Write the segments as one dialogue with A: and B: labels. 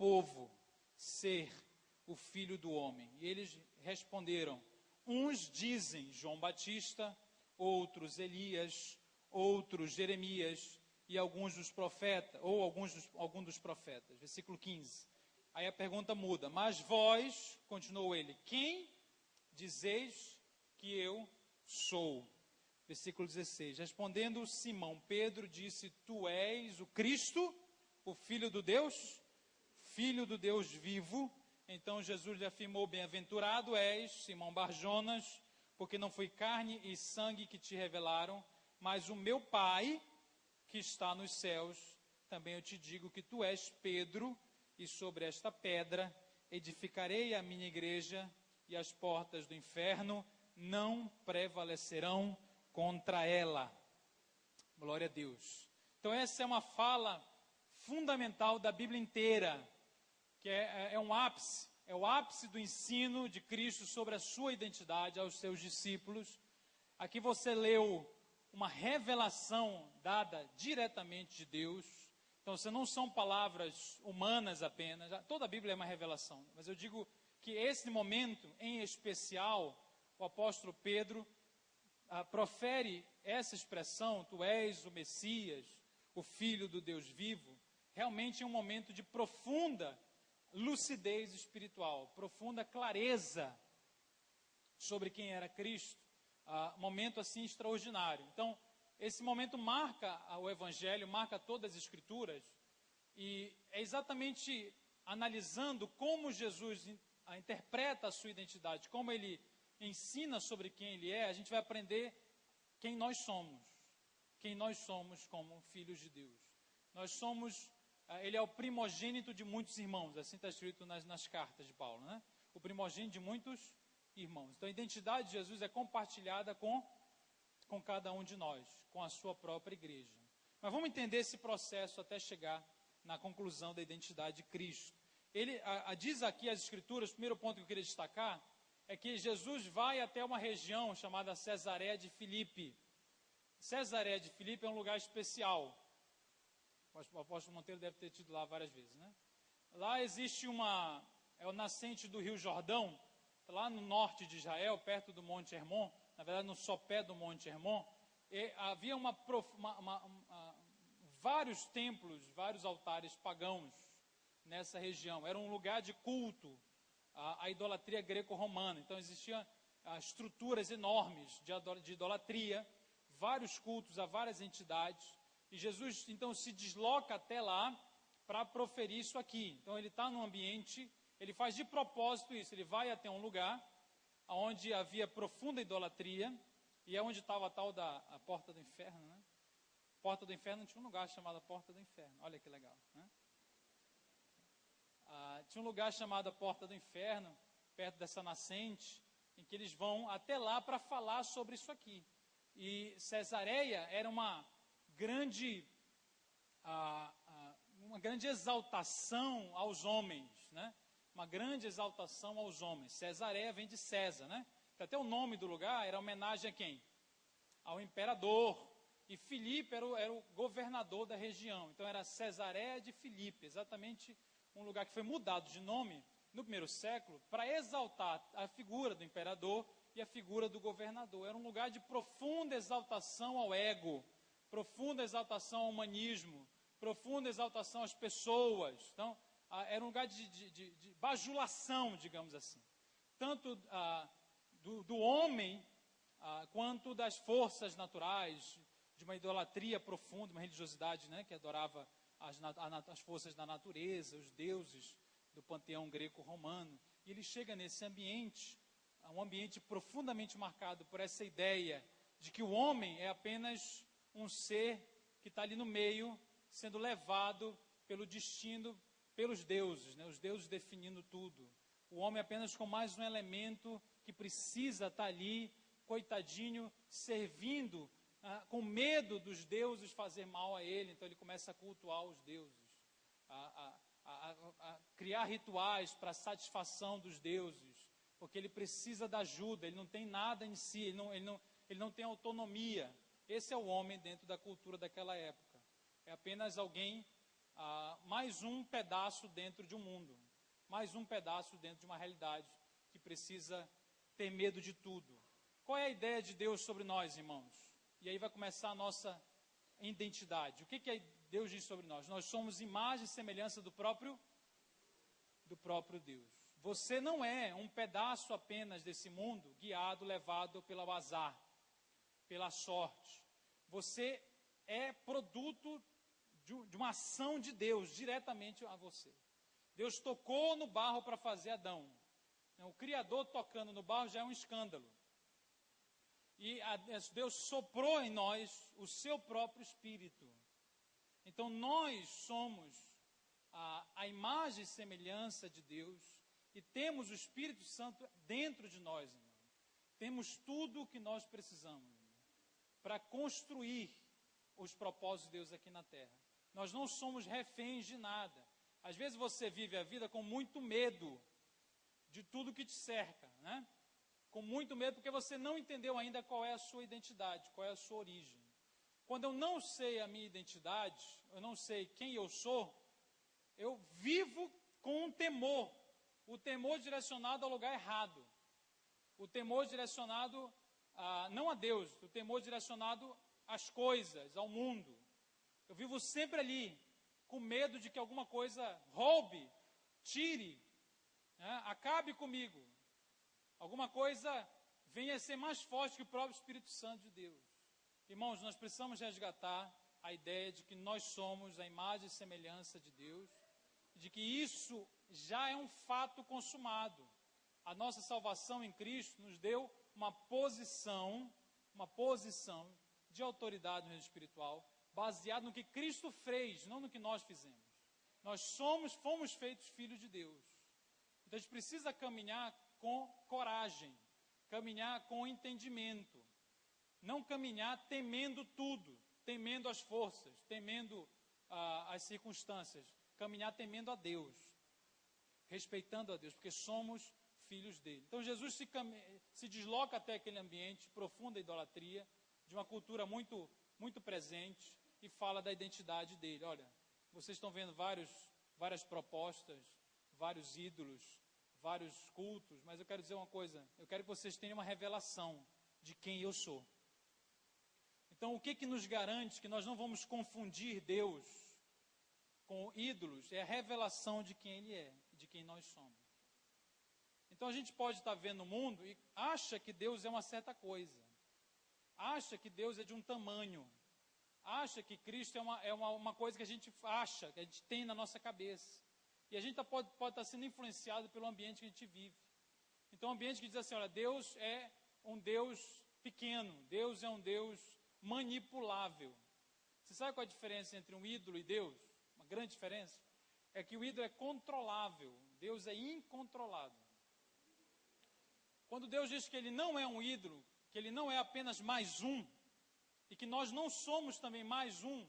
A: povo ser o Filho do Homem? E eles responderam: uns dizem João Batista, outros Elias, outros Jeremias e alguns dos profetas, ou algum dos profetas. Versículo 15. Aí a pergunta muda: mas vós, continuou ele, quem dizeis que eu sou? Versículo 16. Respondendo Simão Pedro, disse: tu és o Cristo, o Filho do Deus vivo. Então Jesus lhe afirmou: bem-aventurado és, Simão Barjonas, porque não foi carne e sangue que te revelaram, mas o meu Pai que está nos céus. Também eu te digo que tu és Pedro, e sobre esta pedra edificarei a minha igreja, e as portas do inferno não prevalecerão contra ela. Glória a Deus. Então essa é uma fala fundamental da Bíblia inteira, que é um ápice, é o ápice do ensino de Cristo sobre a sua identidade aos seus discípulos. Aqui você leu uma revelação dada diretamente de Deus. Então, não são palavras humanas apenas, toda a Bíblia é uma revelação, mas eu digo que esse momento, em especial, o apóstolo Pedro profere essa expressão: tu és o Messias, o Filho do Deus vivo, realmente é um momento de profunda lucidez espiritual, profunda clareza sobre quem era Cristo, momento assim extraordinário. Então, esse momento marca o Evangelho, marca todas as Escrituras, e é exatamente analisando como Jesus interpreta a sua identidade, como ele ensina sobre quem ele é, a gente vai aprender quem nós somos como filhos de Deus. Nós somos, ele é o primogênito de muitos irmãos, assim está escrito nas cartas de Paulo, né? O primogênito de muitos irmãos. Então a identidade de Jesus é compartilhada com cada um de nós, com a sua própria igreja. Mas vamos entender esse processo até chegar na conclusão da identidade de Cristo. Diz aqui as Escrituras, o primeiro ponto que eu queria destacar, é que Jesus vai até uma região chamada Cesareia de Filipe. Cesareia de Filipe é um lugar especial. O apóstolo Monteiro deve ter tido lá várias vezes, né? Lá existe é o nascente do Rio Jordão, lá no norte de Israel, perto do Monte Hermon, na verdade no sopé do Monte Hermon, e havia vários templos, vários altares pagãos nessa região. Era um lugar de culto à idolatria greco-romana. Então existiam estruturas enormes de idolatria, vários cultos a várias entidades, e Jesus então se desloca até lá para proferir isso aqui. Então ele está num ambiente, ele faz de propósito isso, ele vai até um lugar onde havia profunda idolatria, e é onde estava a tal a porta do inferno, né? Porta do inferno tinha um lugar chamado Porta do Inferno, olha que legal, né? Tinha um lugar chamado Porta do Inferno, perto dessa nascente, em que eles vão até lá para falar sobre isso aqui. E Cesareia era uma grande exaltação aos homens, né? Uma grande exaltação aos homens. Cesareia vem de César, né? Até o nome do lugar era homenagem a quem? Ao imperador. E Filipe era o governador da região. Então era Cesareia de Filipe, exatamente um lugar que foi mudado de nome no primeiro século para exaltar a figura do imperador e a figura do governador. Era um lugar de profunda exaltação ao ego, profunda exaltação ao humanismo, profunda exaltação às pessoas. Então, era um lugar de bajulação, digamos assim, tanto do homem quanto das forças naturais, de uma idolatria profunda, uma religiosidade, né, que adorava as forças da natureza, os deuses do panteão greco-romano. E ele chega nesse ambiente, um ambiente profundamente marcado por essa ideia de que o homem é apenas um ser que está ali no meio, sendo levado pelo destino, pelos deuses, né? Os deuses definindo tudo. O homem é apenas com mais um elemento que precisa estar ali, coitadinho, servindo, com medo dos deuses fazer mal a ele. Então ele começa a cultuar os deuses, a criar rituais para a satisfação dos deuses, porque ele precisa da ajuda, ele não tem nada em si, ele não tem autonomia. Esse é o homem dentro da cultura daquela época. É apenas alguém mais um pedaço dentro de um mundo, mais um pedaço dentro de uma realidade que precisa ter medo de tudo. Qual é a ideia de Deus sobre nós, irmãos? E aí vai começar a nossa identidade. O que Deus diz sobre nós? Nós somos imagem e semelhança do próprio Deus. Você não é um pedaço apenas desse mundo, guiado, levado pelo azar, pela sorte. Você é produto de uma ação de Deus diretamente a você. Deus tocou no barro para fazer Adão. O Criador tocando no barro já é um escândalo. E Deus soprou em nós o seu próprio Espírito. Então nós somos a imagem e semelhança de Deus e temos o Espírito Santo dentro de nós, irmão. Temos tudo o que nós precisamos para construir os propósitos de Deus aqui na terra. Nós não somos reféns de nada. Às vezes você vive a vida com muito medo de tudo que te cerca, né? Com muito medo porque você não entendeu ainda qual é a sua identidade, qual é a sua origem. Quando eu não sei a minha identidade, eu não sei quem eu sou, eu vivo com um temor. O temor direcionado ao lugar errado. O temor direcionado não a Deus, o temor direcionado às coisas, ao mundo. Eu vivo sempre ali, com medo de que alguma coisa roube, tire, né, acabe comigo. Alguma coisa venha a ser mais forte que o próprio Espírito Santo de Deus. Irmãos, nós precisamos resgatar a ideia de que nós somos a imagem e semelhança de Deus, de que isso já é um fato consumado. A nossa salvação em Cristo nos deu uma posição de autoridade no reino espiritual, baseado no que Cristo fez, não no que nós fizemos. Nós fomos feitos filhos de Deus. Então a gente precisa caminhar com coragem, caminhar com entendimento, não caminhar temendo tudo, temendo as forças, temendo as circunstâncias, caminhar temendo a Deus, respeitando a Deus, porque somos filhos dele. Então Jesus se desloca até aquele ambiente, profunda idolatria, de uma cultura muito, muito presente, e fala da identidade dele. Olha, vocês estão vendo várias propostas, vários ídolos, vários cultos, mas eu quero dizer uma coisa, eu quero que vocês tenham uma revelação de quem eu sou. Então, o que nos garante que nós não vamos confundir Deus com ídolos? É a revelação de quem Ele é, de quem nós somos. Então, a gente pode estar vendo o mundo e acha que Deus é uma certa coisa. Acha que Deus é de um tamanho. Acha que Cristo é uma coisa que a gente acha, que a gente tem na nossa cabeça. E a gente pode estar sendo influenciado pelo ambiente que a gente vive. Então, um ambiente que diz assim, olha, Deus é um Deus pequeno, Deus é um Deus manipulável. Você sabe qual é a diferença entre um ídolo e Deus? Uma grande diferença? É que o ídolo é controlável, Deus é incontrolável. Quando Deus diz que Ele não é um ídolo, que Ele não é apenas mais um, e que nós não somos também mais um,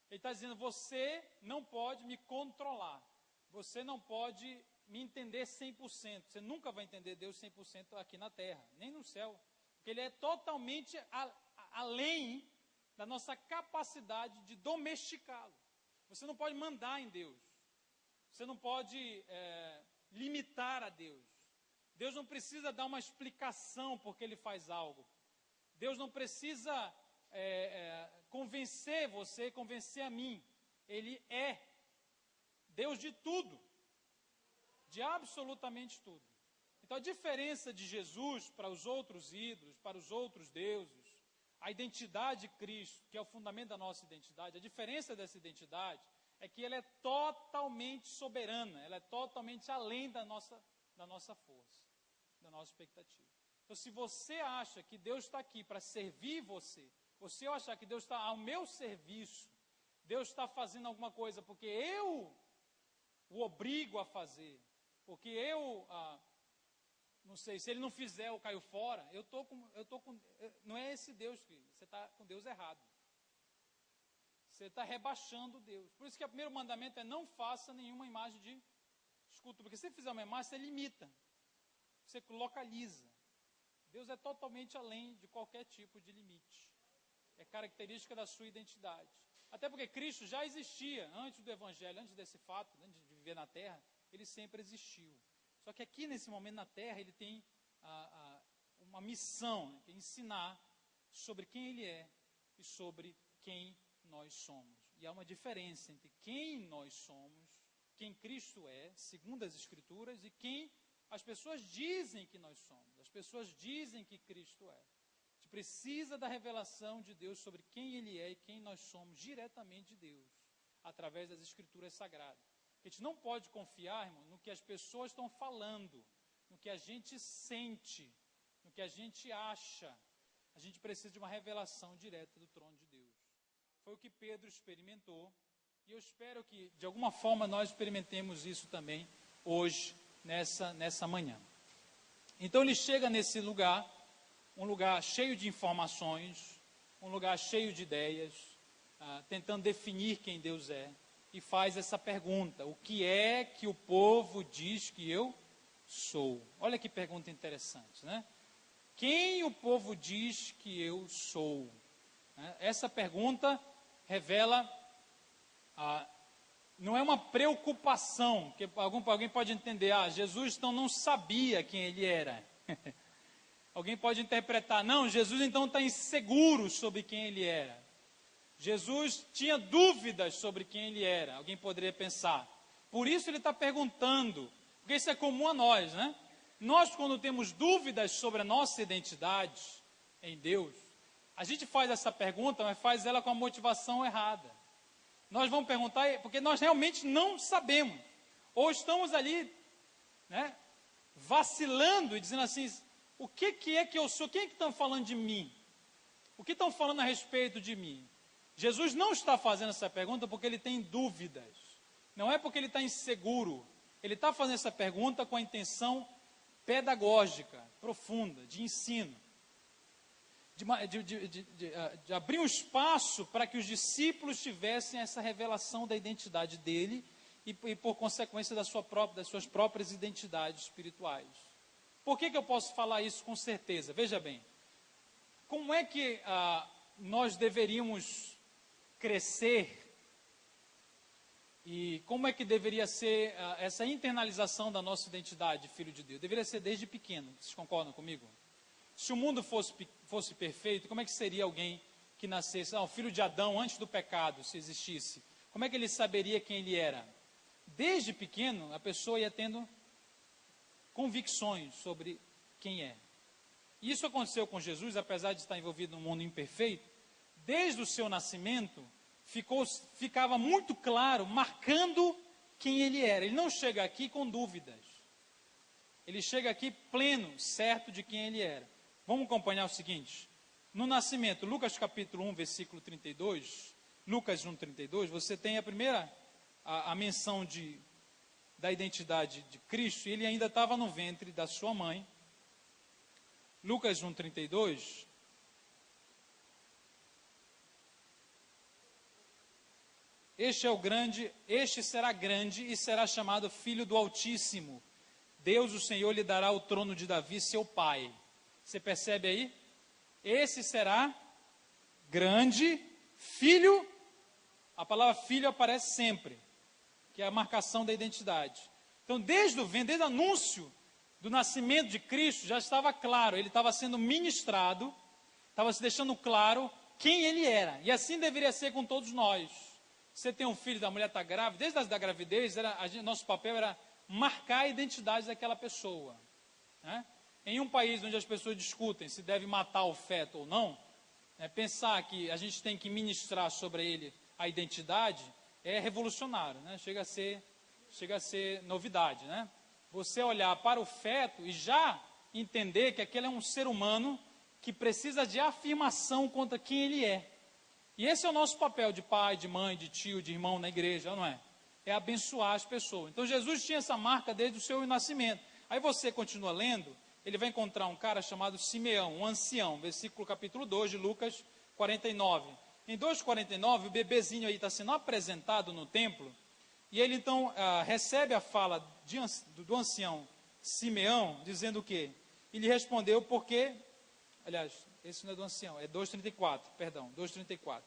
A: Ele está dizendo, você não pode me controlar, você não pode me entender 100%, você nunca vai entender Deus 100% aqui na terra, nem no céu, porque Ele é totalmente além da nossa capacidade de domesticá-lo. Você não pode mandar em Deus, você não pode limitar a Deus. Deus não precisa dar uma explicação porque Ele faz algo. Deus não precisa convencer você, convencer a mim. Ele é Deus de tudo, de absolutamente tudo. Então a diferença de Jesus para os outros ídolos, para os outros deuses, a identidade de Cristo, que é o fundamento da nossa identidade, a diferença dessa identidade é que ela é totalmente soberana, ela é totalmente além da nossa força, da nossa expectativa. Então, se você acha que Deus está aqui para servir você, ou se eu achar que Deus está ao meu serviço, Deus está fazendo alguma coisa porque eu o obrigo a fazer, porque eu, não sei, se Ele não fizer, eu caio fora, não é esse Deus, filho, você está com Deus errado. Você está rebaixando Deus. Por isso que o primeiro mandamento é não faça nenhuma imagem de escultura, porque se você fizer uma imagem, você limita, você localiza. Deus é totalmente além de qualquer tipo de limite. É característica da sua identidade. Até porque Cristo já existia antes do Evangelho, antes desse fato, antes de viver na Terra, ele sempre existiu. Só que aqui, nesse momento na Terra, ele tem uma missão, né, que é ensinar sobre quem ele é e sobre quem nós somos. E há uma diferença entre quem nós somos, quem Cristo é, segundo as Escrituras, e quem as pessoas dizem que nós somos. As pessoas dizem que Cristo é. A gente precisa da revelação de Deus sobre quem ele é e quem nós somos, diretamente de Deus, através das Escrituras Sagradas. A gente não pode confiar, irmão, no que as pessoas estão falando, no que a gente sente, no que a gente acha. A gente precisa de uma revelação direta do trono de Deus. Foi o que Pedro experimentou, e eu espero que, de alguma forma, nós experimentemos isso também hoje, nessa manhã. Então ele chega nesse lugar, um lugar cheio de informações, um lugar cheio de ideias, tentando definir quem Deus é, e faz essa pergunta: o que é que o povo diz que eu sou? Olha que pergunta interessante, né? Quem o povo diz que eu sou? Essa pergunta revela, não é uma preocupação, que alguém pode entender, Jesus então não sabia quem ele era. Alguém pode interpretar, não, Jesus então está inseguro sobre quem ele era. Jesus tinha dúvidas sobre quem ele era, alguém poderia pensar. Por isso ele está perguntando, porque isso é comum a nós, né? Nós, quando temos dúvidas sobre a nossa identidade em Deus, a gente faz essa pergunta, mas faz ela com a motivação errada. Nós vamos perguntar, porque nós realmente não sabemos. Ou estamos ali, né, vacilando e dizendo assim, o que é que eu sou? Quem é que estão falando de mim? O que estão falando a respeito de mim? Jesus não está fazendo essa pergunta porque ele tem dúvidas. Não é porque ele está inseguro. Ele está fazendo essa pergunta com a intenção pedagógica, profunda, de ensino. De abrir um espaço para que os discípulos tivessem essa revelação da identidade dele e por consequência das suas próprias identidades espirituais. Por que eu posso falar isso com certeza? Veja bem, como é que nós deveríamos crescer e como é que deveria ser essa internalização da nossa identidade de filho de Deus? Deveria ser desde pequeno, vocês concordam comigo? Se o mundo fosse perfeito, como é que seria alguém que nascesse, o filho de Adão antes do pecado, se existisse? Como é que ele saberia quem ele era? Desde pequeno, a pessoa ia tendo convicções sobre quem é. E isso aconteceu com Jesus, apesar de estar envolvido num mundo imperfeito. Desde o seu nascimento, ficava muito claro, marcando quem ele era. Ele não chega aqui com dúvidas. Ele chega aqui pleno, certo de quem ele era. Vamos acompanhar o seguinte. No nascimento, Lucas capítulo 1, versículo 32, Lucas 1, 32, você tem a menção da identidade de Cristo, e ele ainda estava no ventre da sua mãe. Lucas 1, 32. Este será grande e será chamado Filho do Altíssimo. Deus, o Senhor, lhe dará o trono de Davi, seu pai. Você percebe aí? Esse será grande, filho. A palavra filho aparece sempre, que é a marcação da identidade. Então, desde o anúncio do nascimento de Cristo, já estava claro, ele estava sendo ministrado, estava se deixando claro quem ele era. E assim deveria ser com todos nós. Você tem um filho, da mulher está grávida, desde a gravidez, nosso papel era marcar a identidade daquela pessoa, né? Em um país onde as pessoas discutem se deve matar o feto ou não, pensar que a gente tem que ministrar sobre ele a identidade é revolucionário, né? Chega a ser novidade, né? Você olhar para o feto e já entender que aquele é um ser humano que precisa de afirmação contra quem ele é. E esse é o nosso papel de pai, de mãe, de tio, de irmão na igreja, não é? É abençoar as pessoas. Então Jesus tinha essa marca desde o seu nascimento. Aí você continua lendo, ele vai encontrar um cara chamado Simeão, um ancião, versículo capítulo 2 de Lucas 49. Em 2,49, o bebezinho aí está sendo apresentado no templo, e ele então recebe a fala do ancião Simeão, dizendo o quê? Ele respondeu porque, aliás, esse não é do ancião, é 2,34, perdão, 2,34.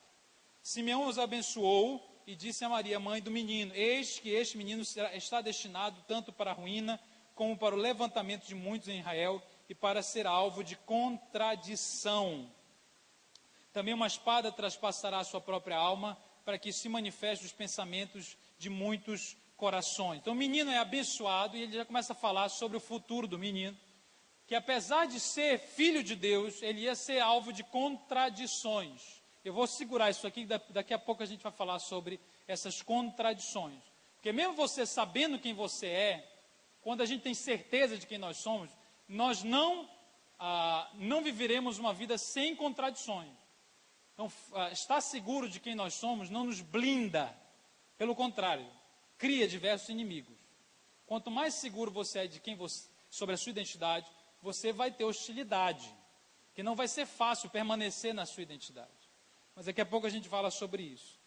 A: Simeão os abençoou e disse a Maria, mãe do menino, eis que este menino está destinado tanto para a ruína, como para o levantamento de muitos em Israel, e para ser alvo de contradição. Também uma espada traspassará a sua própria alma, para que se manifeste os pensamentos de muitos corações. Então o menino é abençoado, e ele já começa a falar sobre o futuro do menino, que apesar de ser filho de Deus, ele ia ser alvo de contradições. Eu vou segurar isso aqui, daqui a pouco a gente vai falar sobre essas contradições. Porque mesmo você sabendo quem você é, quando a gente tem certeza de quem nós somos, nós não viveremos uma vida sem contradições. Então, estar seguro de quem nós somos não nos blinda, pelo contrário, cria diversos inimigos. Quanto mais seguro você é de quem você, sobre a sua identidade, você vai ter hostilidade, que não vai ser fácil permanecer na sua identidade. Mas daqui a pouco a gente fala sobre isso.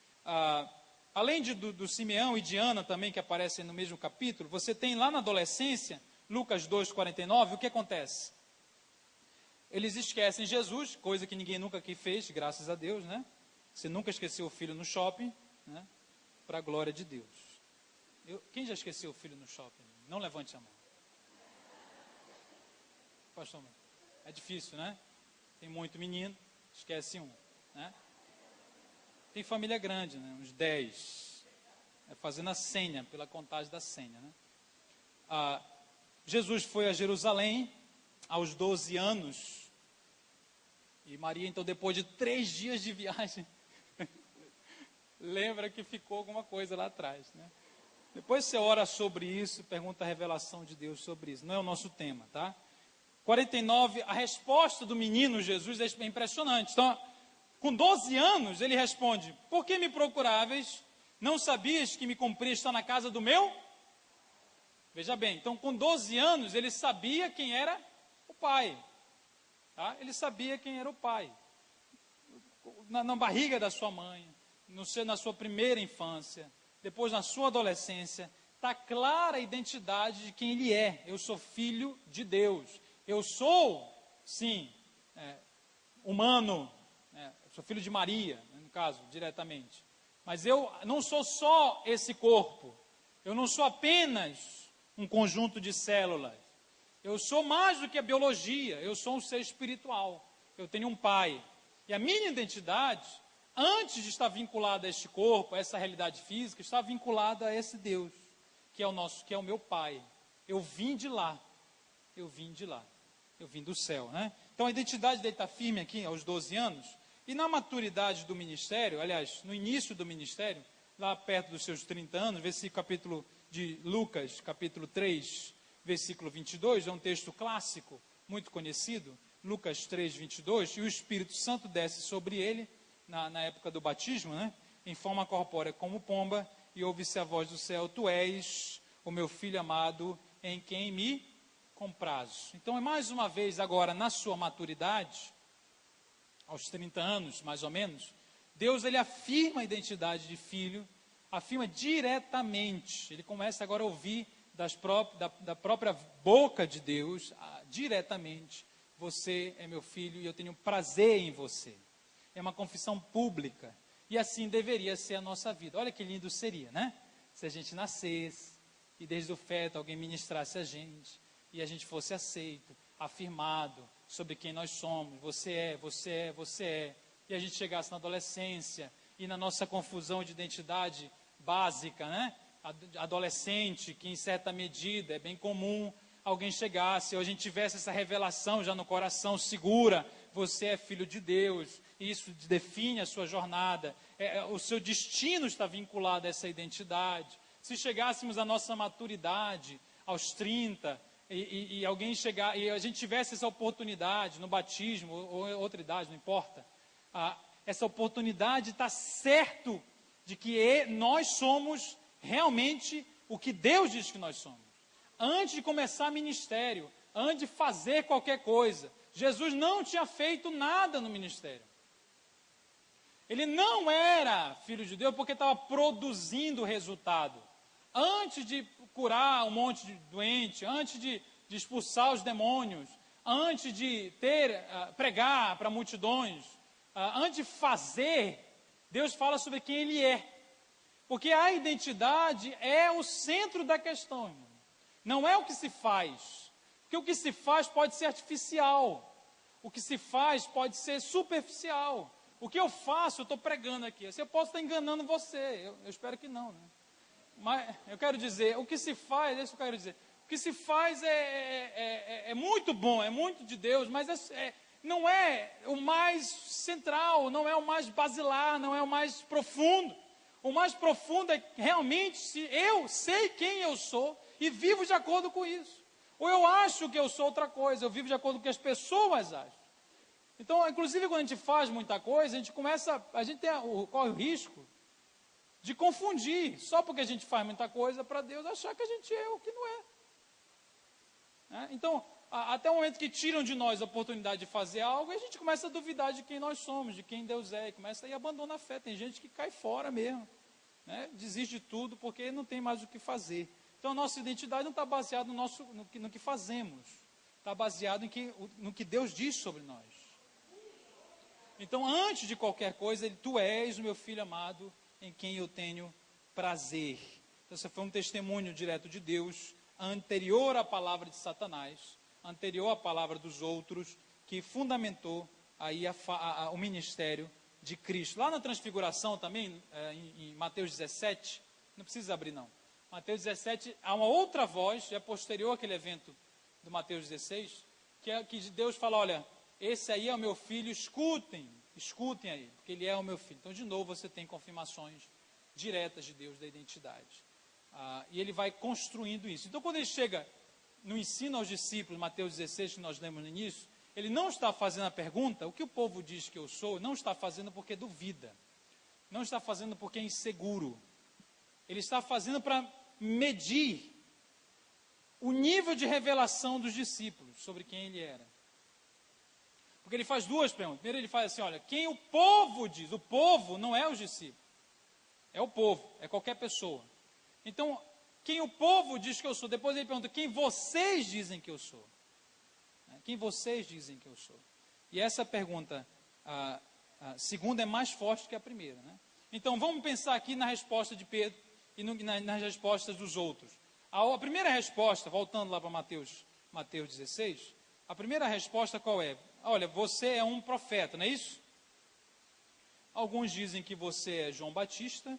A: Além do Simeão e de Ana também, que aparecem no mesmo capítulo, você tem lá na adolescência, Lucas 2,49, o que acontece? Eles esquecem Jesus, coisa que ninguém nunca aqui fez, graças a Deus, né? Você nunca esqueceu o filho no shopping, né? Para a glória de Deus. Quem já esqueceu o filho no shopping? Não levante a mão. Pastor, é difícil, né? Tem muito menino, esquece um, né? Tem família grande, né? Uns 10. Fazendo a senha, pela contagem da senha, né? Jesus foi a Jerusalém aos 12 anos. E Maria, então, depois de 3 dias de viagem, lembra que ficou alguma coisa lá atrás, né? Depois você ora sobre isso, pergunta a revelação de Deus sobre isso. Não é o nosso tema, tá? 49, a resposta do menino Jesus é impressionante. Então, com 12 anos, ele responde, por que me procuráveis? Não sabias que me cumpria estar na casa do meu? Veja bem, então com 12 anos, ele sabia quem era o pai. Tá? Ele sabia quem era o pai. Na barriga da sua mãe, na sua primeira infância, depois na sua adolescência, está clara a identidade de quem ele é. Eu sou filho de Deus. Eu sou, sim, humano, sou filho de Maria, no caso, diretamente. Mas eu não sou só esse corpo. Eu não sou apenas um conjunto de células. Eu sou mais do que a biologia. Eu sou um ser espiritual. Eu tenho um pai. E a minha identidade, antes de estar vinculada a este corpo, a essa realidade física, está vinculada a esse Deus, que é o meu pai. Eu vim de lá. Eu vim de lá. Eu vim do céu, né? Então a identidade dele está firme aqui aos 12 anos. E na maturidade do ministério, aliás, no início do ministério, lá perto dos seus 30 anos, capítulo de Lucas, capítulo 3, versículo 22, é um texto clássico, muito conhecido, Lucas 3, 22, e o Espírito Santo desce sobre ele, na época do batismo, né? Em forma corpórea como pomba, e ouve-se a voz do céu, tu és o meu filho amado, em quem me comprazo. Então, é mais uma vez agora, na sua maturidade, aos 30 anos, mais ou menos, Deus, ele afirma a identidade de filho, afirma diretamente, ele começa agora a ouvir da própria boca de Deus, diretamente, você é meu filho e eu tenho prazer em você. É uma confissão pública, e assim deveria ser a nossa vida. Olha que lindo seria, né? Se a gente nascesse, e desde o feto alguém ministrasse a gente, e a gente fosse aceito, afirmado, sobre quem nós somos, você é, você é, você é, e a gente chegasse na adolescência, e na nossa confusão de identidade básica, né? Adolescente, que em certa medida é bem comum, alguém chegasse, ou a gente tivesse essa revelação já no coração, segura, você é filho de Deus, isso define a sua jornada, o seu destino está vinculado a essa identidade. Se chegássemos à nossa maturidade, aos 30, e alguém chegar, e a gente tivesse essa oportunidade no batismo, ou outra idade, não importa, essa oportunidade está certo de que nós somos realmente o que Deus diz que nós somos. Antes de começar ministério, antes de fazer qualquer coisa, Jesus não tinha feito nada no ministério. Ele não era filho de Deus porque estava produzindo resultado. Antes de curar um monte de doente, antes de expulsar os demônios, antes de pregar para multidões, antes de fazer, Deus fala sobre quem Ele é. Porque a identidade é o centro da questão, irmão. Não é o que se faz. Porque o que se faz pode ser artificial. O que se faz pode ser superficial. O que eu faço, eu estou pregando aqui. Eu posso estar enganando você. Eu espero que não, né? Mas eu quero dizer, o que se faz, é isso que eu quero dizer. O que se faz é muito bom, é muito de Deus, mas não é o mais central, não é o mais basilar, não é o mais profundo. O mais profundo é realmente se eu sei quem eu sou e vivo de acordo com isso. Ou eu acho que eu sou outra coisa, eu vivo de acordo com o que as pessoas acham. Então, inclusive, quando a gente faz muita coisa, a gente corre o risco de confundir, só porque a gente faz muita coisa para Deus, achar que a gente é o que não é. Então, até o momento que tiram de nós a oportunidade de fazer algo, a gente começa a duvidar de quem nós somos, de quem Deus é, e começa a abandonar a fé. Tem gente que cai fora mesmo, né? Desiste de tudo porque não tem mais o que fazer. Então, a nossa identidade não está baseada no que fazemos, está baseado no que Deus diz sobre nós. Então, antes de qualquer coisa, tu és o meu filho amado, em quem eu tenho prazer. Então, esse foi um testemunho direto de Deus, anterior à palavra de Satanás, anterior à palavra dos outros, que fundamentou aí o ministério de Cristo. Lá na Transfiguração também, em Mateus 17, não precisa abrir não, Mateus 17, há uma outra voz, é posterior àquele evento do Mateus 16, que Deus fala, olha, esse aí é o meu filho, escutem aí, porque ele é o meu filho. Então, de novo, você tem confirmações diretas de Deus da identidade. E ele vai construindo isso. Então, quando ele chega no ensino aos discípulos, Mateus 16, que nós lemos no início, ele não está fazendo a pergunta, o que o povo diz que eu sou, não está fazendo porque duvida, não está fazendo porque é inseguro. Ele está fazendo para medir o nível de revelação dos discípulos sobre quem ele era. Porque ele faz duas perguntas. Primeiro ele faz assim, olha, quem o povo diz? O povo não é os discípulos. É o povo, é qualquer pessoa. Então, quem o povo diz que eu sou? Depois ele pergunta, quem vocês dizem que eu sou? Quem vocês dizem que eu sou? E essa pergunta, a segunda é mais forte que a primeira, né? Então, vamos pensar aqui na resposta de Pedro e nas respostas dos outros. A primeira resposta, voltando lá para Mateus 16, a primeira resposta qual é? Olha, você é um profeta, não é isso? Alguns dizem que você é João Batista,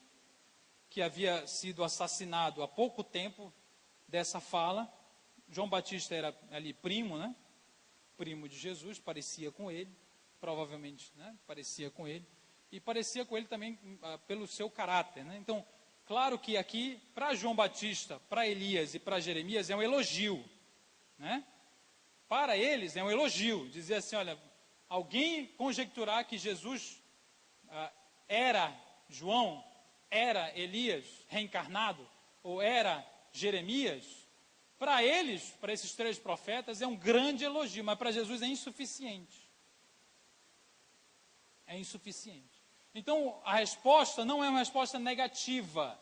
A: que havia sido assassinado há pouco tempo dessa fala. João Batista era ali primo, né? Primo de Jesus, parecia com ele, provavelmente, né? Parecia com ele. E parecia com ele também pelo seu caráter, né? Então, claro que aqui, para João Batista, para Elias e para Jeremias, é um elogio, né? Para eles é um elogio, dizer assim, olha, alguém conjecturar que Jesus era João, era Elias reencarnado, ou era Jeremias, para eles, para esses três profetas, é um grande elogio, mas para Jesus é insuficiente. É insuficiente. Então, a resposta não é uma resposta negativa,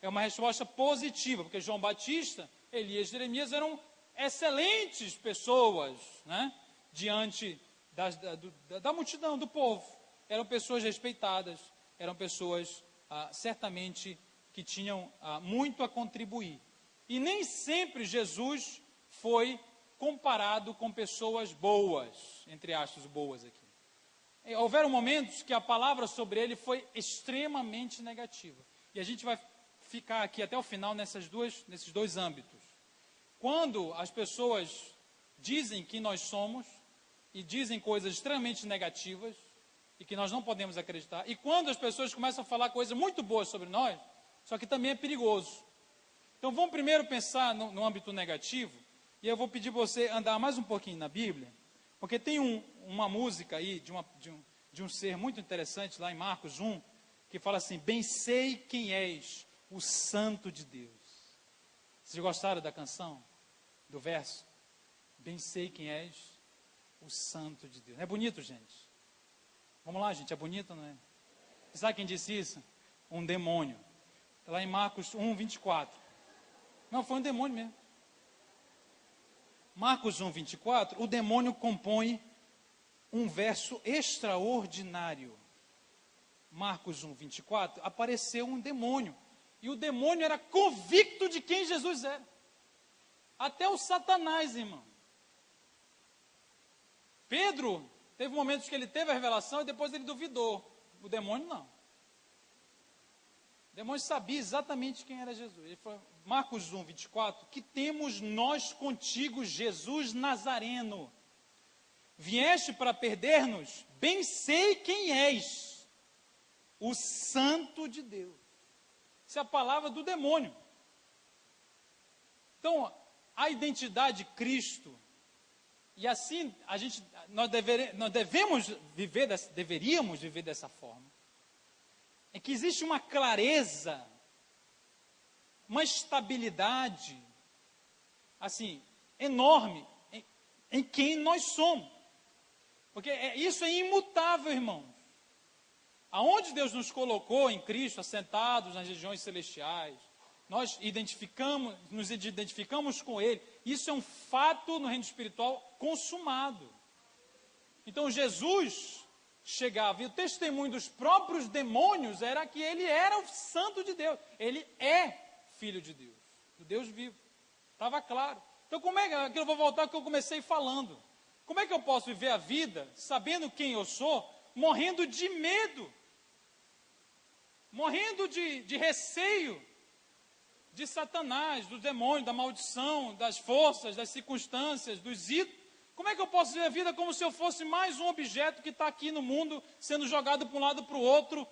A: é uma resposta positiva, porque João Batista, Elias e Jeremias eram excelentes pessoas, né, diante da multidão, do povo. Eram pessoas respeitadas, eram pessoas certamente que tinham muito a contribuir. E nem sempre Jesus foi comparado com pessoas boas, entre aspas, boas aqui. Houveram momentos que a palavra sobre ele foi extremamente negativa. E a gente vai ficar aqui até o final nesses dois âmbitos. Quando as pessoas dizem que nós somos e dizem coisas extremamente negativas e que nós não podemos acreditar, e quando as pessoas começam a falar coisas muito boas sobre nós, só que também é perigoso. Então vamos primeiro pensar no âmbito negativo, e eu vou pedir para você andar mais um pouquinho na Bíblia, porque tem uma música aí de um ser muito interessante lá em Marcos 1, que fala assim, bem sei quem és, o Santo de Deus. Vocês gostaram da canção? Do verso? Bem sei quem és, o Santo de Deus. É bonito, gente? Vamos lá, gente, é bonito, não é? Sabe quem disse isso? Um demônio. Está lá em Marcos 1, 24. Não, foi um demônio mesmo. Marcos 1, 24, o demônio compõe um verso extraordinário. Marcos 1, 24, apareceu um demônio. E o demônio era convicto de quem Jesus era. Até o Satanás, irmão. Pedro, teve momentos que ele teve a revelação e depois ele duvidou. O demônio não. O demônio sabia exatamente quem era Jesus. Ele falou, Marcos 1, 24, que temos nós contigo, Jesus Nazareno. Vieste para perder-nos? Bem sei quem és, o Santo de Deus. Essa é a palavra do demônio. Então, a identidade de Cristo, e assim nós deveríamos viver dessa forma, é que existe uma clareza, uma estabilidade, assim, enorme em quem nós somos. Porque isso é imutável, irmãos. Aonde Deus nos colocou em Cristo, assentados nas regiões celestiais, nós nos identificamos com Ele. Isso é um fato no reino espiritual consumado. Então Jesus chegava, e o testemunho dos próprios demônios era que Ele era o Santo de Deus. Ele é Filho de Deus, do Deus vivo. Estava claro. Então como é que eu vou voltar ao que eu comecei falando? Como é que eu posso viver a vida sabendo quem eu sou, morrendo de medo, morrendo de receio de Satanás, do demônio, da maldição, das forças, das circunstâncias, dos ídolos? Como é que eu posso viver a vida como se eu fosse mais um objeto que está aqui no mundo, sendo jogado para um lado para o outro?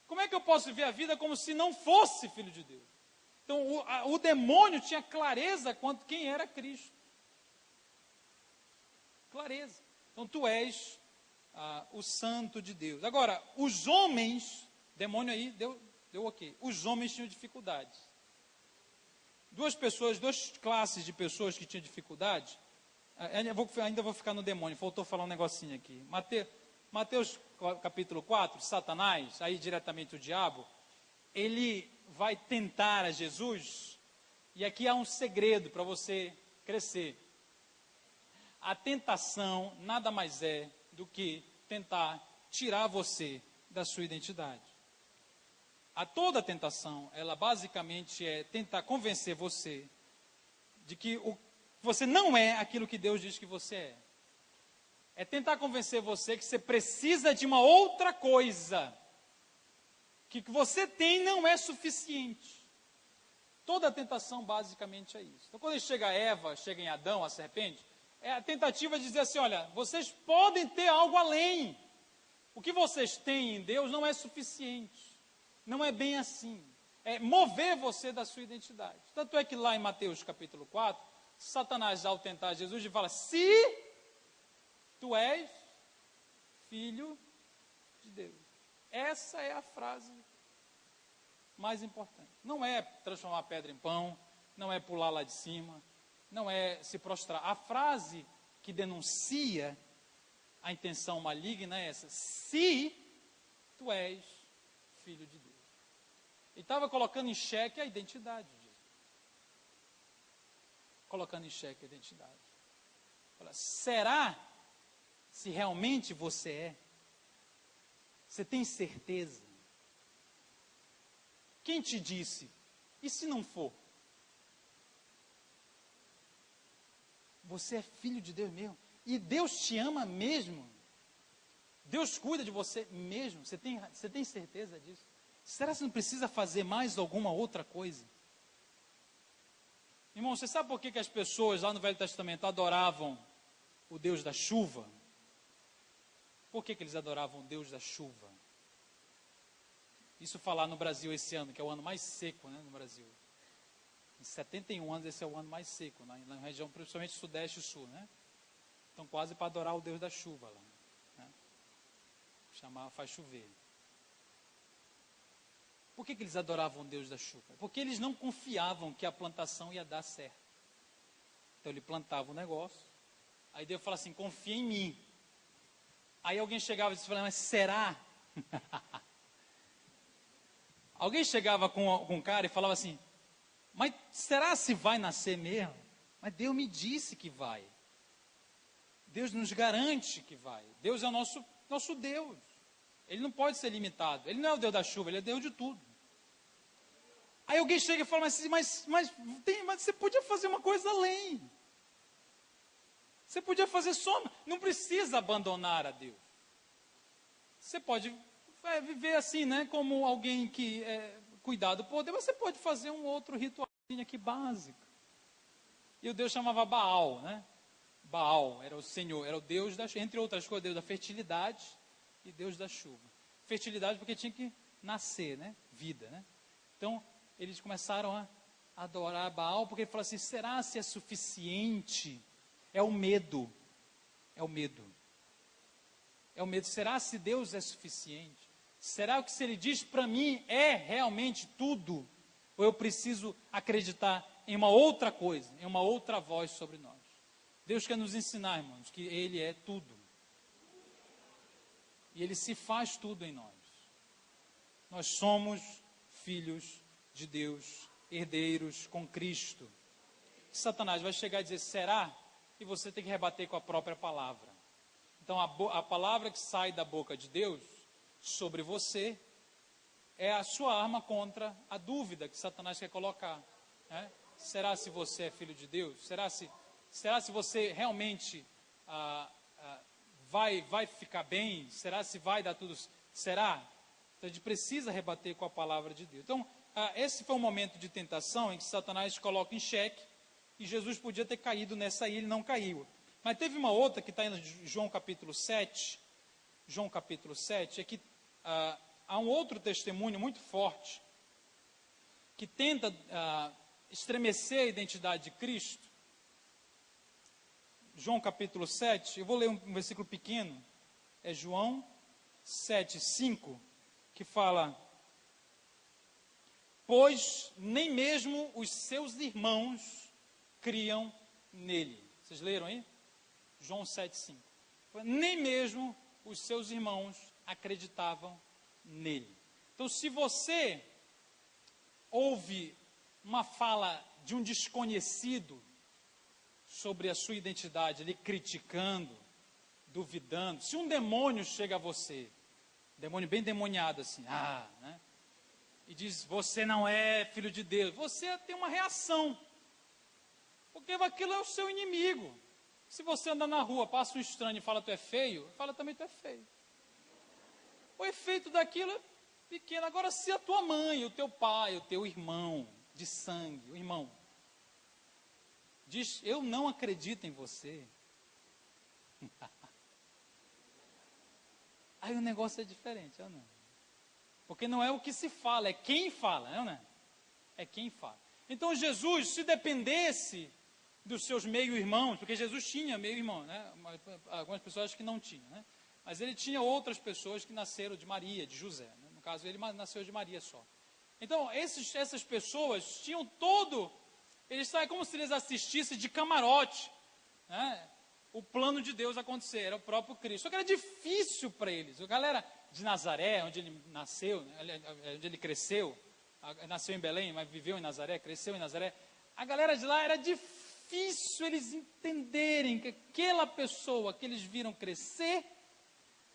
A: Como é que eu posso viver a vida como se não fosse Filho de Deus? Então, o demônio tinha clareza quanto quem era Cristo. Clareza. Então, tu és o Santo de Deus. Agora, os homens, demônio aí, deu ok. Os homens tinham dificuldades. Duas classes de pessoas que tinham dificuldade. Ainda vou ficar no demônio, faltou falar um negocinho aqui. Mateus capítulo 4, Satanás, aí diretamente o diabo, ele vai tentar a Jesus, e aqui há um segredo para você crescer. A tentação nada mais é do que tentar tirar você da sua identidade. Toda tentação, ela basicamente é tentar convencer você de que você não é aquilo que Deus diz que você é. É tentar convencer você que você precisa de uma outra coisa. Que o que você tem não é suficiente. Toda tentação basicamente é isso. Então quando chega Eva, chega em Adão, a serpente, é a tentativa de dizer assim, olha, vocês podem ter algo além. O que vocês têm em Deus não é suficiente. Não é bem assim. É mover você da sua identidade. Tanto é que lá em Mateus capítulo 4, Satanás, ao tentar Jesus, ele fala, se tu és filho de Deus. Essa é a frase mais importante. Não é transformar a pedra em pão, não é pular lá de cima, não é se prostrar. A frase que denuncia a intenção maligna é essa, se tu és filho de Deus. Ele estava colocando em xeque a identidade de Jesus. Colocando em xeque a identidade. Fala, será se realmente você é? Você tem certeza? Quem te disse? E se não for? Você é filho de Deus mesmo? E Deus te ama mesmo? Deus cuida de você mesmo? Você tem certeza disso? Será que você não precisa fazer mais alguma outra coisa? Irmão, você sabe por que as pessoas lá no Velho Testamento adoravam o Deus da chuva? Por que eles adoravam o Deus da chuva? Isso falar no Brasil esse ano, que é o ano mais seco, né, no Brasil. Em 71 anos esse é o ano mais seco, na região principalmente sudeste e sul, né? Então quase para adorar o Deus da chuva lá, né? Faz chover. Por que eles adoravam o Deus da chuva? Porque eles não confiavam que a plantação ia dar certo. Então ele plantava o negócio, aí Deus falava assim, confia em mim. Aí alguém chegava e disse, mas será? Alguém chegava com um cara e falava assim, mas será se vai nascer mesmo? Mas Deus me disse que vai. Deus nos garante que vai. Deus é o nosso Deus. Ele não pode ser limitado. Ele não é o Deus da chuva, ele é Deus de tudo. Aí alguém chega e fala, mas você podia fazer uma coisa além. Você podia fazer só, não precisa abandonar a Deus. Você pode viver assim, né? Como alguém que cuidar do poder, você pode fazer um outro ritualzinho aqui básico. E o Deus chamava Baal, né? Baal era o Senhor, era o Deus, entre outras coisas, Deus da fertilidade e Deus da chuva. Fertilidade porque tinha que nascer, né? Vida, né? Então, eles começaram a adorar Baal, porque ele falou assim, será se é suficiente? É o medo. É o medo. É o medo. Será se Deus é suficiente? Será que se Ele diz para mim é realmente tudo? Ou eu preciso acreditar em uma outra coisa, em uma outra voz sobre nós? Deus quer nos ensinar, irmãos, que Ele é tudo. E Ele se faz tudo em nós. Nós somos filhos de Deus, herdeiros com Cristo. Satanás vai chegar e dizer, será? E você tem que rebater com a própria palavra. Então, a palavra que sai da boca de Deus sobre você é a sua arma contra a dúvida que Satanás quer colocar. Né? Será se você é filho de Deus? Será se você realmente vai ficar bem? Será se vai dar tudo? Será? Então, a gente precisa rebater com a palavra de Deus. Então, esse foi um momento de tentação em que Satanás coloca em xeque e Jesus podia ter caído nessa e ele não caiu. Mas teve uma outra que está em João capítulo 7. João capítulo 7, é que há um outro testemunho muito forte que tenta estremecer a identidade de Cristo. João capítulo 7, eu vou ler um versículo pequeno, é João 7, 5, que fala, pois nem mesmo os seus irmãos criam nele. Vocês leram aí? João 7, 5. Nem mesmo os seus irmãos acreditavam nele. Então, se você ouve uma fala de um desconhecido sobre a sua identidade, ele criticando, duvidando, se um demônio chega a você, demônio bem demoniado assim, né? E diz, você não é filho de Deus, você tem uma reação, porque aquilo é o seu inimigo. Se você anda na rua, passa um estranho e fala tu é feio, fala também tu é feio. O efeito daquilo é pequeno. Agora, se a tua mãe, o teu pai, o teu irmão de sangue, o irmão, diz, eu não acredito em você. Aí o negócio é diferente, não é? Porque não é o que se fala, é quem fala, não é? É quem fala. Então Jesus, se dependesse dos seus meio-irmãos, porque Jesus tinha meio-irmão, né? Algumas pessoas acham que não tinha, né? Mas ele tinha outras pessoas que nasceram de Maria, de José, né? No caso, ele nasceu de Maria só. Então, essas pessoas tinham eles saem como se eles assistissem de camarote, né? O plano de Deus acontecer, era o próprio Cristo. Só que era difícil para eles. A galera de Nazaré, onde ele nasceu, onde ele cresceu, nasceu em Belém, mas viveu em Nazaré, cresceu em Nazaré, a galera de lá era difícil eles entenderem que aquela pessoa que eles viram crescer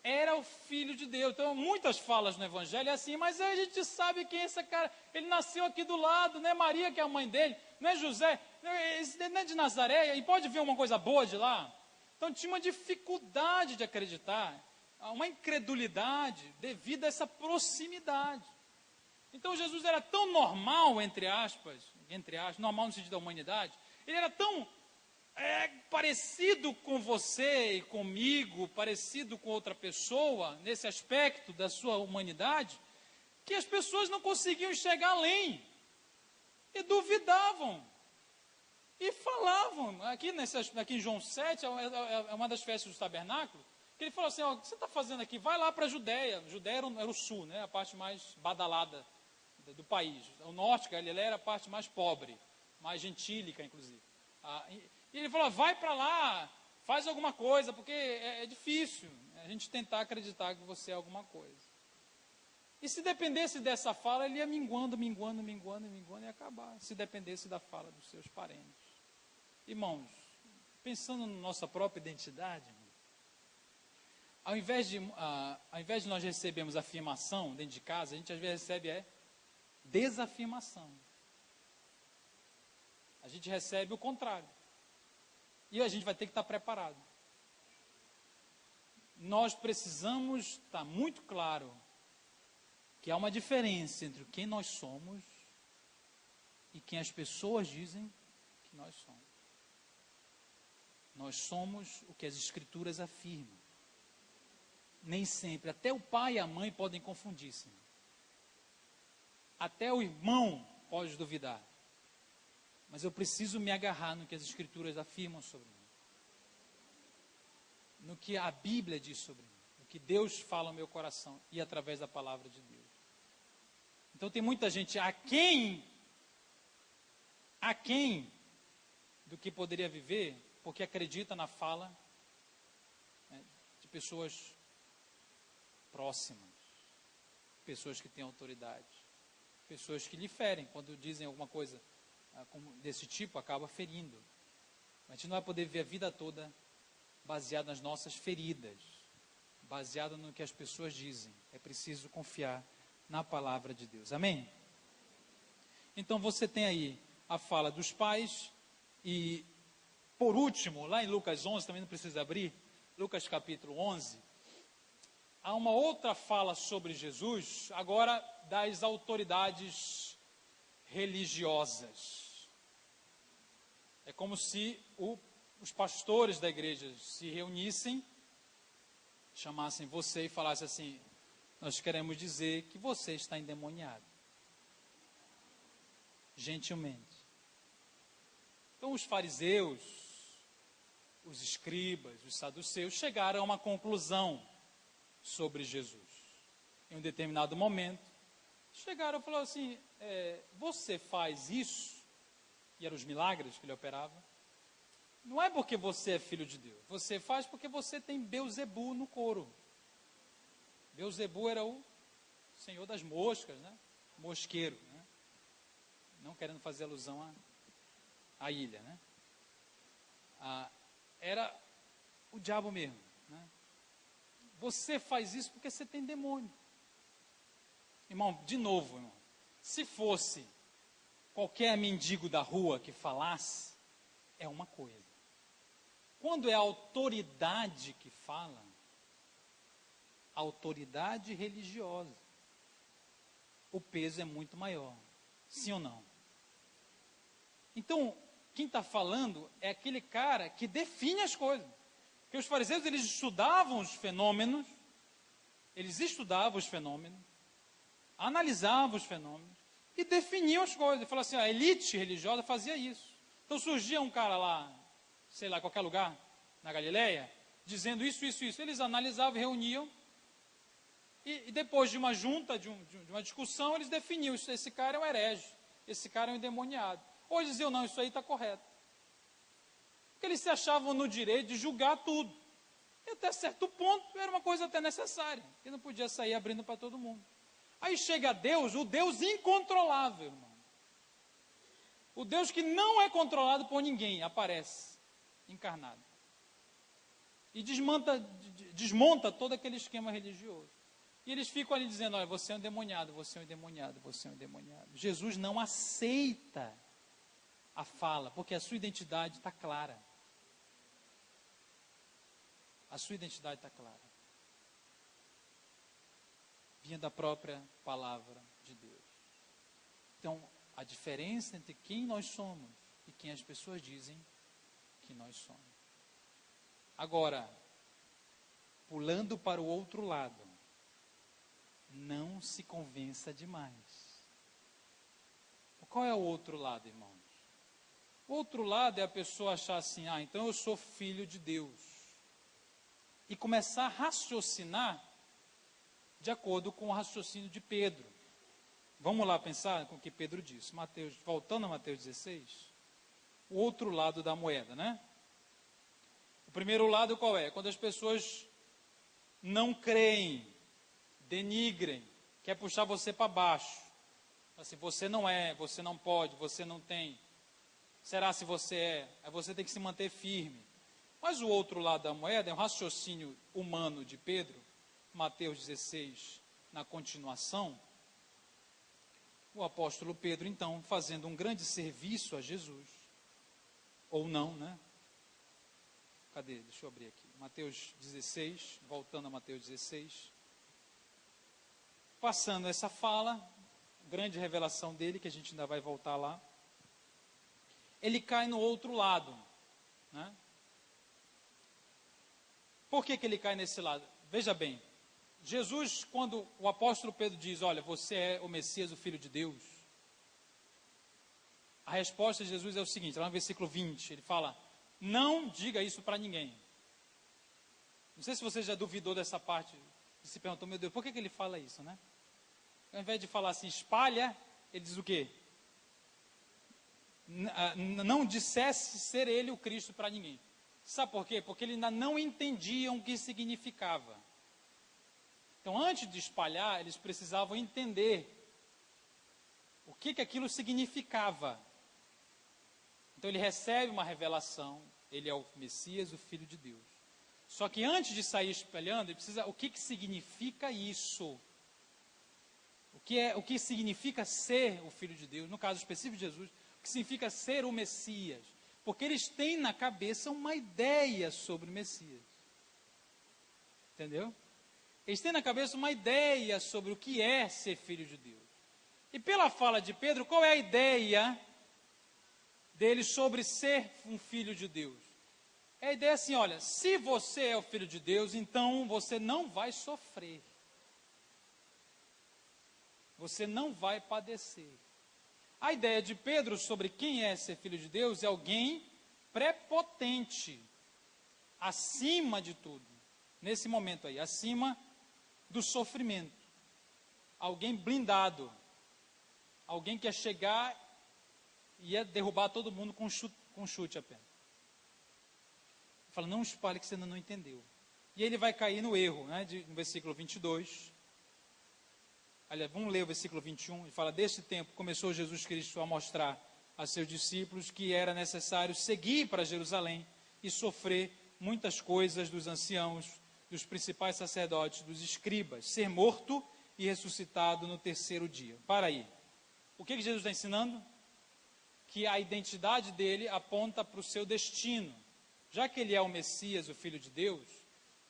A: era o Filho de Deus. Então, muitas falas no Evangelho é assim, mas a gente sabe quem é esse cara. Ele nasceu aqui do lado, não é Maria que é a mãe dele, não é José, não é de Nazaré, e pode ver uma coisa boa de lá. Então, tinha uma dificuldade de acreditar, uma incredulidade devido a essa proximidade. Então, Jesus era tão normal, entre aspas, normal no sentido da humanidade, ele era tão parecido com você e comigo, parecido com outra pessoa, nesse aspecto da sua humanidade, que as pessoas não conseguiam chegar além, e duvidavam, e falavam, aqui em João 7, é uma das festas do tabernáculo, que ele falou assim, o que você está fazendo aqui? Vai lá para a Judéia. Judéia era o sul, né, a parte mais badalada do país. O norte, Galileia, era a parte mais pobre, mais gentílica, inclusive. E ele falou, vai para lá, faz alguma coisa, porque é difícil a gente tentar acreditar que você é alguma coisa. E se dependesse dessa fala, ele ia minguando e acabar. Se dependesse da fala dos seus parentes. Irmãos, pensando na nossa própria identidade, Ao invés de nós recebermos afirmação dentro de casa, a gente às vezes recebe desafirmação. A gente recebe o contrário. E a gente vai ter que estar preparado. Nós precisamos estar muito claro que há uma diferença entre quem nós somos e quem as pessoas dizem que nós somos. Nós somos o que as Escrituras afirmam. Nem sempre, até o pai e a mãe podem confundir-se. Até o irmão pode duvidar. Mas eu preciso me agarrar no que as Escrituras afirmam sobre mim. No que a Bíblia diz sobre mim. No que Deus fala no meu coração e através da palavra de Deus. Então tem muita gente aquém do que poderia viver, porque acredita na fala, né, de pessoas próximas, pessoas que têm autoridade, pessoas que lhe ferem quando dizem alguma coisa desse tipo, acaba ferindo. A gente não vai poder viver a vida toda baseado nas nossas feridas, baseado no que as pessoas dizem. É preciso confiar na palavra de Deus. Amém? Então você tem aí a fala dos pais e, por último, lá em Lucas 11, também não precisa abrir, Lucas capítulo 11, há uma outra fala sobre Jesus, agora das autoridades religiosas. É como se os pastores da igreja se reunissem, chamassem você e falassem assim: nós queremos dizer que você está endemoniado. Gentilmente. Então os fariseus, os escribas, os saduceus chegaram a uma conclusão sobre Jesus. Em um determinado momento, chegaram e falaram assim: você faz isso, e eram os milagres que ele operava, não é porque você é filho de Deus, você faz porque você tem Beelzebu no couro. Beelzebu era o senhor das moscas, né? Mosqueiro, né? Não querendo fazer alusão à ilha, né? Era o diabo mesmo, né? Você faz isso porque você tem demônio. Irmão, de novo, irmão, se fosse qualquer mendigo da rua que falasse, é uma coisa. Quando é a autoridade que fala, autoridade religiosa, o peso é muito maior. Sim ou não? Então, quem está falando é aquele cara que define as coisas. Porque os fariseus, eles estudavam os fenômenos, analisavam os fenômenos e definiam as coisas. Falavam assim: a elite religiosa fazia isso. Então surgia um cara lá, sei lá, qualquer lugar, na Galileia, dizendo isso. Eles analisavam, reuniam, e depois de uma junta, de uma discussão, eles definiam: esse cara é um herege, esse cara é um endemoniado. Ou eles diziam: não, isso aí está correto. Porque eles se achavam no direito de julgar tudo. E até certo ponto era uma coisa até necessária, que não podia sair abrindo para todo mundo. Aí chega Deus, o Deus incontrolável, irmão. O Deus que não é controlado por ninguém, aparece encarnado. E desmonta todo aquele esquema religioso. E eles ficam ali dizendo: olha, você é um endemoniado, você é um endemoniado, você é um endemoniado. Jesus não aceita a fala, porque a sua identidade está clara. A sua identidade está clara. Vinha da própria palavra de Deus. Então, a diferença entre quem nós somos e quem as pessoas dizem que nós somos. Agora, pulando para o outro lado, não se convença demais. Qual é o outro lado, irmãos? O outro lado é a pessoa achar assim: então eu sou filho de Deus. E começar a raciocinar de acordo com o raciocínio de Pedro. Vamos lá pensar com o que Pedro disse. Voltando a Mateus 16, o outro lado da moeda, né? O primeiro lado qual é? Quando as pessoas não creem, denigrem, quer puxar você para baixo. Assim: você não é, você não pode, você não tem. Será se você é? Aí você tem que se manter firme. Mas o outro lado da moeda é o raciocínio humano de Pedro, Mateus 16, na continuação. O apóstolo Pedro, então, fazendo um grande serviço a Jesus, ou não, né? Cadê? Deixa eu abrir aqui. Mateus 16, voltando a Mateus 16. Passando essa fala, grande revelação dele, que a gente ainda vai voltar lá. Ele cai no outro lado, né? Por que ele cai nesse lado? Veja bem, Jesus, quando o apóstolo Pedro diz, olha, você é o Messias, o Filho de Deus, a resposta de Jesus é o seguinte, lá no versículo 20, ele fala, não diga isso para ninguém. Não sei se você já duvidou dessa parte, e se perguntou, meu Deus, por que ele fala isso, né? Ao invés de falar assim, espalha, ele diz o quê? Não dissesse ser ele o Cristo para ninguém. Sabe por quê? Porque eles ainda não entendiam o que significava. Então, antes de espalhar, eles precisavam entender o que aquilo significava. Então, ele recebe uma revelação, ele é o Messias, o Filho de Deus. Só que antes de sair espalhando, ele precisa, o que significa isso? O que significa ser o Filho de Deus? No caso específico de Jesus, o que significa ser o Messias? Porque eles têm na cabeça uma ideia sobre o Messias. Entendeu? Eles têm na cabeça uma ideia sobre o que é ser filho de Deus. E pela fala de Pedro, qual é a ideia dele sobre ser um filho de Deus? É a ideia assim, olha, se você é o filho de Deus, então você não vai sofrer. Você não vai padecer. A ideia de Pedro sobre quem é ser filho de Deus é alguém prepotente, acima de tudo, nesse momento aí, acima do sofrimento. Alguém blindado, alguém que ia chegar e ia derrubar todo mundo com chute apenas. Fala, não espalhe que você ainda não entendeu. E ele vai cair no erro, né, no versículo 22. Aliás, vamos ler o versículo 21, ele fala, deste tempo começou Jesus Cristo a mostrar a seus discípulos que era necessário seguir para Jerusalém e sofrer muitas coisas dos anciãos, dos principais sacerdotes, dos escribas, ser morto e ressuscitado no terceiro dia. Para aí, o que Jesus está ensinando? Que a identidade dele aponta para o seu destino. Já que ele é o Messias, o Filho de Deus,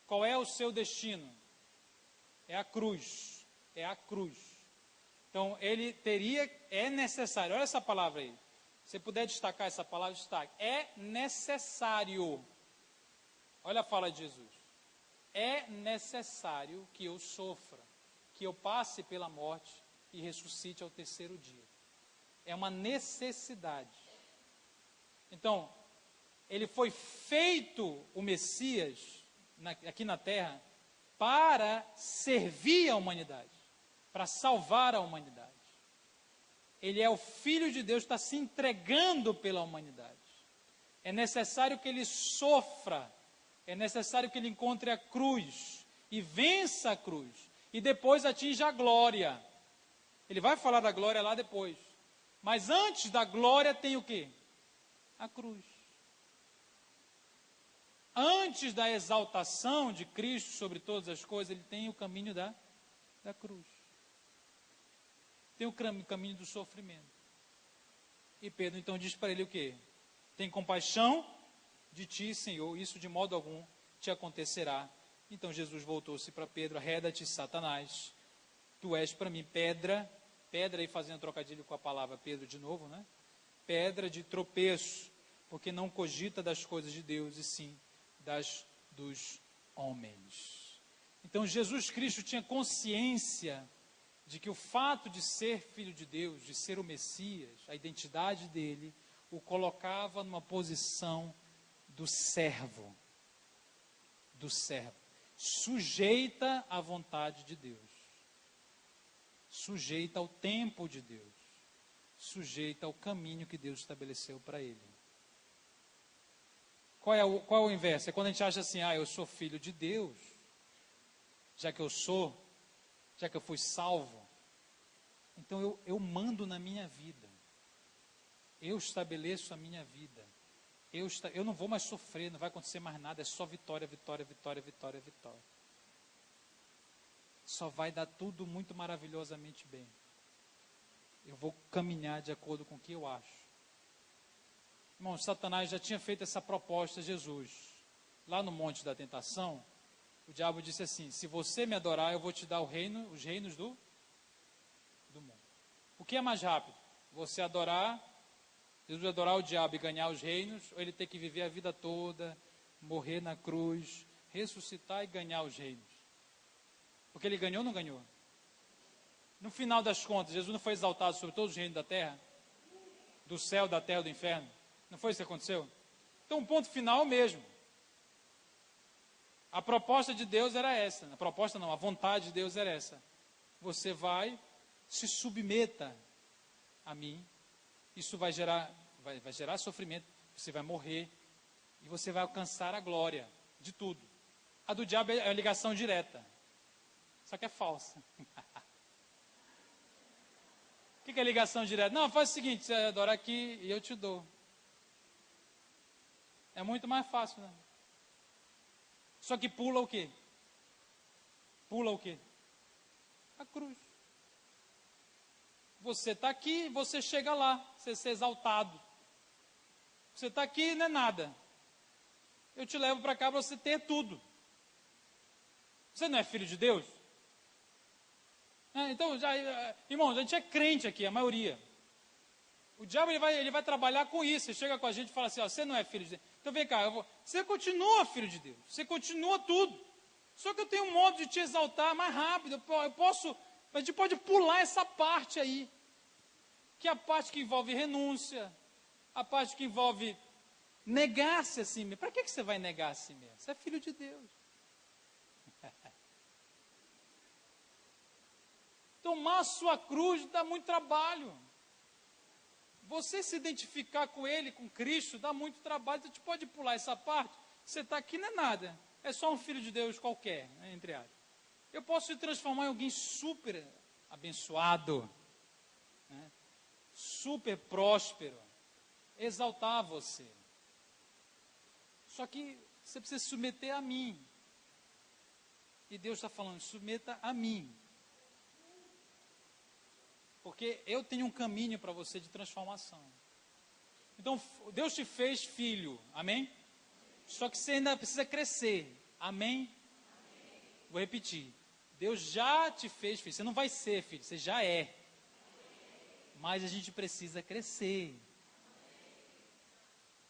A: qual é o seu destino? É a cruz. É a cruz. Então, ele é necessário, olha essa palavra aí. Se você puder destacar essa palavra, destaque. É necessário. Olha a fala de Jesus. É necessário que eu sofra, que eu passe pela morte e ressuscite ao terceiro dia. É uma necessidade. Então, ele foi feito o Messias, aqui na terra, para servir a humanidade. Para salvar a humanidade. Ele é o Filho de Deus, está se entregando pela humanidade. É necessário que ele sofra, é necessário que ele encontre a cruz, e vença a cruz, e depois atinja a glória. Ele vai falar da glória lá depois. Mas antes da glória tem o quê? A cruz. Antes da exaltação de Cristo sobre todas as coisas, ele tem o caminho da cruz. Tem o caminho do sofrimento. E Pedro então diz para ele o quê? Tem compaixão de ti, Senhor, isso de modo algum te acontecerá. Então Jesus voltou-se para Pedro, arreda-te, Satanás, tu és para mim pedra, aí fazendo trocadilho com a palavra Pedro de novo, né? Pedra de tropeço, porque não cogita das coisas de Deus, e sim dos homens. Então Jesus Cristo tinha consciência de que o fato de ser filho de Deus, de ser o Messias, a identidade dele, o colocava numa posição do servo, sujeita à vontade de Deus, sujeita ao tempo de Deus, sujeita ao caminho que Deus estabeleceu para ele. Qual é o inverso? É quando a gente acha assim, eu sou filho de Deus, já que eu fui salvo, então eu mando na minha vida, eu estabeleço a minha vida, eu não vou mais sofrer, não vai acontecer mais nada, é só vitória, vitória, vitória, vitória, vitória. Só vai dar tudo muito maravilhosamente bem. Eu vou caminhar de acordo com o que eu acho. Irmão, Satanás já tinha feito essa proposta a Jesus. Lá no Monte da Tentação, o diabo disse assim: se você me adorar, eu vou te dar os reinos do mundo. O que é mais rápido? Você adorar, Jesus adorar o diabo e ganhar os reinos, ou ele ter que viver a vida toda, morrer na cruz, ressuscitar e ganhar os reinos? Porque ele ganhou ou não ganhou? No final das contas, Jesus não foi exaltado sobre todos os reinos da terra? Do céu, da terra, do inferno? Não foi isso que aconteceu? Então o ponto final é o mesmo. A proposta de Deus era essa. A proposta não, a vontade de Deus era essa. Você vai, se submeta a mim. Isso vai gerar sofrimento. Você vai morrer. E você vai alcançar a glória de tudo. A do diabo é a ligação direta. Só que é falsa. O que é ligação direta? Não, faz o seguinte, você adora aqui e eu te dou. É muito mais fácil, né? Só que pula o quê? Pula o quê? A cruz. Você está aqui, você chega lá, você ser exaltado. Você está aqui, não é nada. Eu te levo para cá para você ter tudo. Você não é filho de Deus? Então, irmãos, a gente é crente aqui, a maioria. O diabo ele vai trabalhar com isso. Ele chega com a gente e fala assim: ó, você não é filho de Deus. Então vem cá, você continua filho de Deus. Você continua tudo. Só que eu tenho um modo de te exaltar mais rápido. A gente pode pular essa parte aí. Que é a parte que envolve renúncia. A parte que envolve negar-se a si mesmo. Para que você vai negar a si mesmo? Você é filho de Deus. Tomar a sua cruz dá muito trabalho. Você se identificar com Ele, com Cristo, dá muito trabalho. Então, a gente pode pular essa parte. Você está aqui, não é nada. É só um filho de Deus qualquer, né, entre aspas. Eu posso te transformar em alguém super abençoado, né, super próspero, exaltar você. Só que você precisa se submeter a mim. E Deus está falando: submeta a mim. Porque eu tenho um caminho para você de transformação. Então, Deus te fez filho, amém? Só que você ainda precisa crescer, amém? Vou repetir. Deus já te fez filho, você não vai ser filho, você já é. Mas a gente precisa crescer.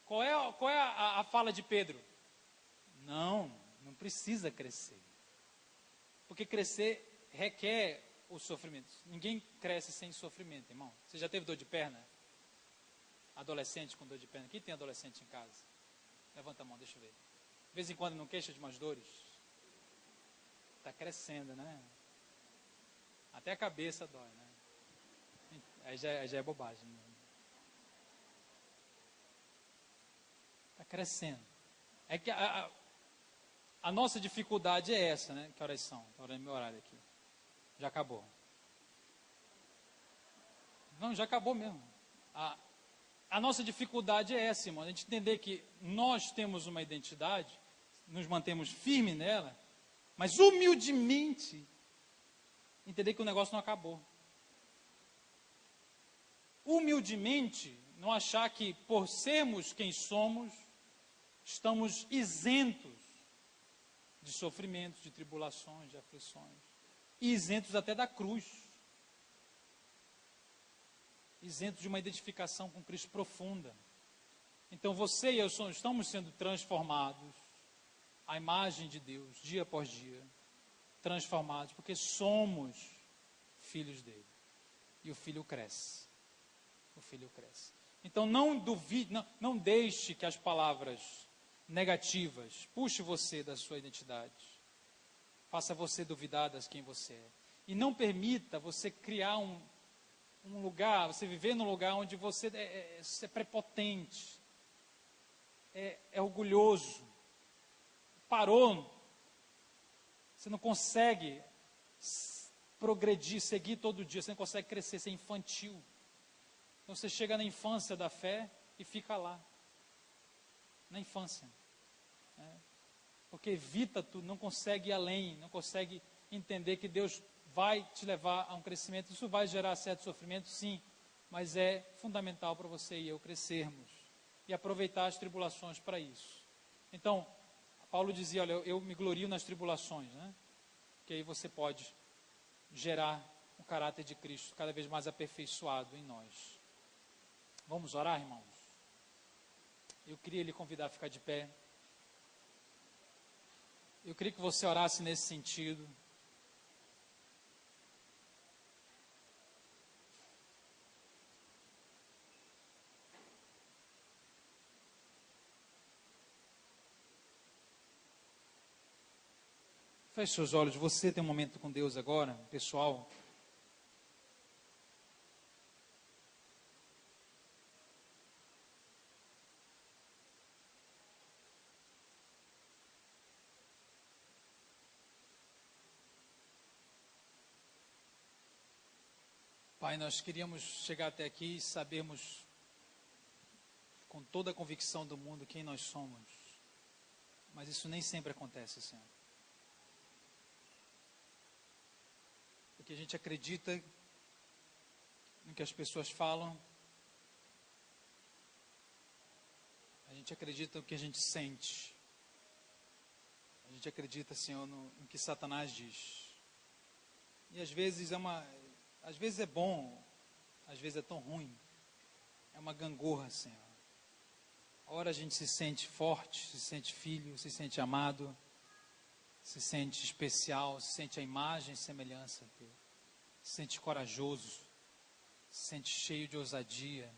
A: Qual é a fala de Pedro? Não precisa crescer. Porque crescer requer o sofrimento. Ninguém cresce sem sofrimento, irmão. Você já teve dor de perna? Adolescente com dor de perna. Quem tem adolescente em casa? Levanta a mão, deixa eu ver. De vez em quando não queixa de umas dores? Está crescendo, né? Até a cabeça dói, né? Aí já é bobagem. Né? Está crescendo. É que a nossa dificuldade é essa, né? Que horas são? Estou olhando meu horário aqui. Já acabou. Não, já acabou mesmo. A nossa dificuldade é essa, irmão. A gente entender que nós temos uma identidade, nos mantemos firmes nela, mas humildemente entender que o negócio não acabou. Humildemente não achar que por sermos quem somos, estamos isentos de sofrimentos, de tribulações, de aflições. E isentos até da cruz. Isentos de uma identificação com Cristo profunda. Então você e eu estamos sendo transformados à imagem de Deus, dia após dia. Transformados, porque somos filhos dele. E o filho cresce. O filho cresce. Então não duvide, não deixe que as palavras negativas puxe você da sua identidade. Faça você duvidar das quem você é. E não permita você criar um lugar, você viver num lugar onde você é prepotente, é orgulhoso, parou. Você não consegue progredir, seguir todo dia, você não consegue crescer, ser infantil. Então você chega na infância da fé e fica lá. na infância. Né? Porque evita, tu não consegue ir além, não consegue entender que Deus vai te levar a um crescimento. Isso vai gerar certo sofrimento, sim, mas é fundamental para você e eu crescermos e aproveitar as tribulações para isso. Então, Paulo dizia, olha, eu me glorio nas tribulações, né? Que aí você pode gerar o caráter de Cristo cada vez mais aperfeiçoado em nós. Vamos orar, irmãos? Eu queria lhe convidar a ficar de pé. Eu queria que você orasse nesse sentido. Feche seus olhos. Você tem um momento com Deus agora, pessoal. Pai, nós queríamos chegar até aqui e sabermos com toda a convicção do mundo quem nós somos. Mas isso nem sempre acontece, Senhor. Porque a gente acredita no que as pessoas falam. A gente acredita no que a gente sente. A gente acredita, Senhor, no que Satanás diz. E às vezes é bom, às vezes é tão ruim. É uma gangorra, Senhor. A hora a gente se sente forte, se sente filho, se sente amado, se sente especial, se sente a imagem e semelhança dele. Se sente corajoso, se sente cheio de ousadia.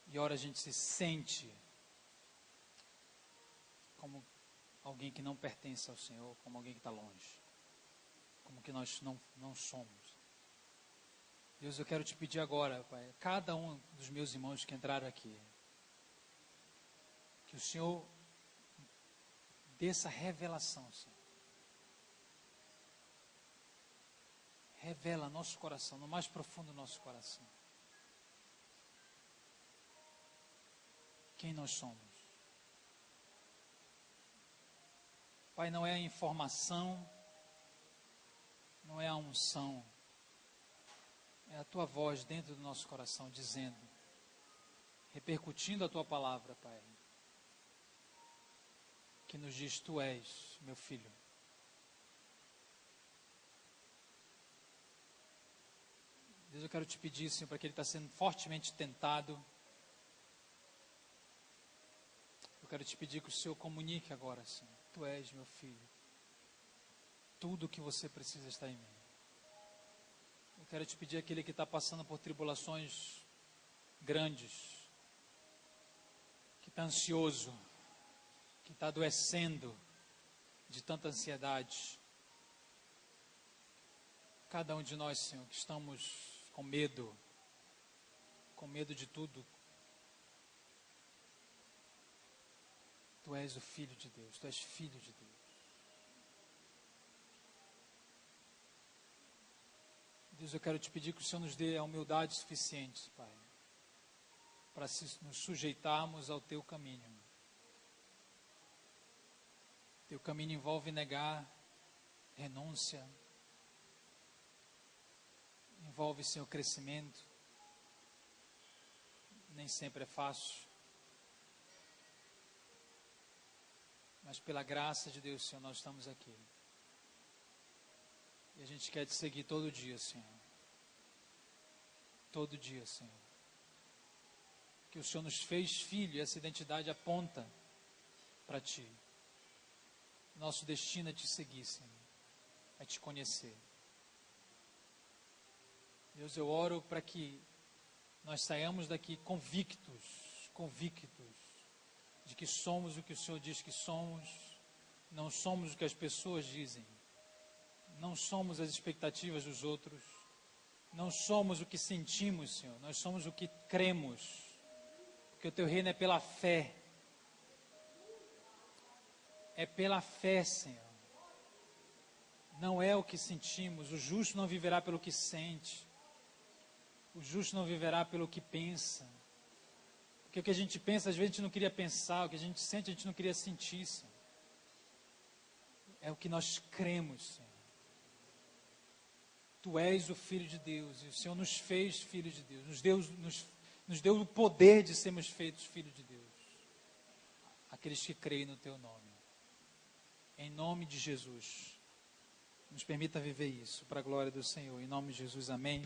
A: E a hora a gente se sente como alguém que não pertence ao Senhor, como alguém que está longe. Como que nós não somos. Deus, eu quero te pedir agora, Pai, cada um dos meus irmãos que entraram aqui, que o Senhor dê essa revelação, Senhor. Revela nosso coração, no mais profundo do nosso coração. Quem nós somos. Pai, não é a informação, não é a unção, é a Tua voz dentro do nosso coração, dizendo, repercutindo a Tua palavra, Pai, que nos diz, Tu és meu filho. Deus, eu quero te pedir, Senhor, para que ele está sendo fortemente tentado. Eu quero te pedir que o Senhor comunique agora, Senhor. Tu és meu filho. Tudo o que você precisa está em mim. Eu quero te pedir aquele que está passando por tribulações grandes, que está ansioso, que está adoecendo de tanta ansiedade. Cada um de nós, Senhor, que estamos com medo de tudo. Tu és o Filho de Deus, Tu és Filho de Deus. Deus, eu quero te pedir que o Senhor nos dê a humildade suficiente, Pai, para nos sujeitarmos ao Teu caminho. Teu caminho envolve negar, renúncia, envolve, Senhor, crescimento. Nem sempre é fácil. Mas pela graça de Deus, Senhor, nós estamos aqui. E a gente quer te seguir todo dia, Senhor. Todo dia, Senhor. Que o Senhor nos fez filho e essa identidade aponta para Ti. Nosso destino é te seguir, Senhor. É te conhecer. Deus, eu oro para que nós saiamos daqui convictos de que somos o que o Senhor diz que somos, não somos o que as pessoas dizem, não somos as expectativas dos outros, não somos o que sentimos, Senhor, nós somos o que cremos, porque o Teu reino é pela fé, Senhor, não é o que sentimos. O justo não viverá pelo que sente, o justo não viverá pelo que pensa. Porque o que a gente pensa, às vezes a gente não queria pensar, o que a gente sente, a gente não queria sentir, Senhor. É o que nós cremos, Senhor. Tu és o Filho de Deus, e o Senhor nos fez filhos de Deus, nos deu o poder de sermos feitos filhos de Deus. Aqueles que creem no Teu nome. Em nome de Jesus. Nos permita viver isso, para a glória do Senhor. Em nome de Jesus, amém.